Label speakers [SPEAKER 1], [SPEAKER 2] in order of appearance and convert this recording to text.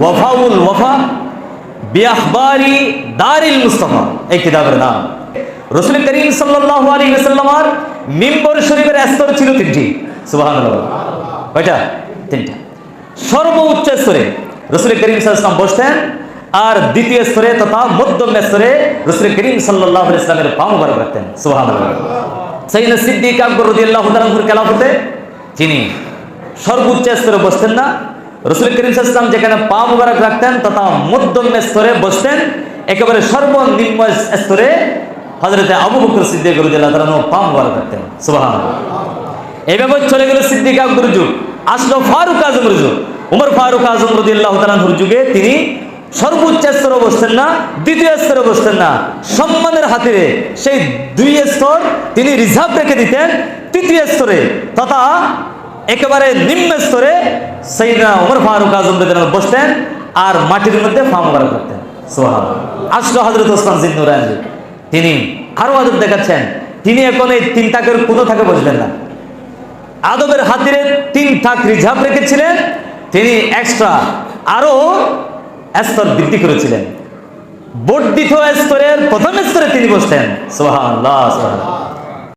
[SPEAKER 1] ওয়াফাউল ওয়াফা বিআখবারি দারিল মুস্তাফা, এই কিতাবের নাম। রাসূল করিম সাল্লাল্লাহু আলাইহি ওয়াসাল্লামের মিম্বর শরীফের স্তর ছিল তিনটি। সুবহানাল্লাহ, কয়টা? তিনটা। সর্বোচ্চ স্তরে রাসূল করিম সাল্লাল্লাহু আলাইহি ওয়াসাল্লাম বসতেন, আর দ্বিতীয় স্তরে তথা মধ্যম স্তরে রাসূল করিম সাল্লাল্লাহু আলাইহি ওয়াসাল্লামের পা মুবারক রাখতেন। সুবহানাল্লাহ। সাইয়েদনা সিদ্দিক আকবর রাদিয়াল্লাহু তাআলা আনহুর খেলাফতে তিনি সর্বোচ্চ স্তরে বসতেন না, রাসূল করিম সাল্লাল্লাহু আলাইহি ওয়াসাল্লাম যেখানে পা মুবারক রাখতেন তথা মধ্যম স্তরে বসতেন, একেবারে সর্বনিম্ন স্তরে হযরত আবু বকর সিদ্দিক রাদিয়াল্লাহু তাআলা আনহু পা মুবারক রাখতেন। সুবহানাল্লাহ। এইভাবে চলে গেল সিদ্দিক আকবর যুগ, আসলো ফারুক আজমের যুগ। উমর ফারুক আজম রাদিয়াল্লাহু তাআলা আনহুর যুগে তিনি সর্বোচ্চ স্তরে বসতেন না, দ্বিতীয় স্তরে বসতেন না, সম্মানের খাতিরে সেই দুই স্তর তিনি রিজার্ভ রেখে দিতেন তৃতীয় স্তরে তথা একেবারে নিম্ন স্তরে সাইয়েদনা উমর ফারুক আজম রাদিয়াল্লাহু আনহু বসতেন আর মাটির মধ্যে পা মুবারক রাখতেন। সুবহানাল্লাহ। আসলো হযরত ওসমান জিন্নুরাইন, তিনি আরো আদব দেখাচ্ছেন। তিনি এখন এই তিন তাকের কোনো থাকে বসবেন না, আদবের খাতিরে তিন থাক রিজার্ভ রেখেছিলেন, তিনি এক্সট্রা আরো স্তর বৃদ্ধি করেছিলেন। বর্ধিত স্তরের প্রথম স্তরে তিনি বসতেন। সুবহানাল্লাহ, সুবহানাল্লাহ।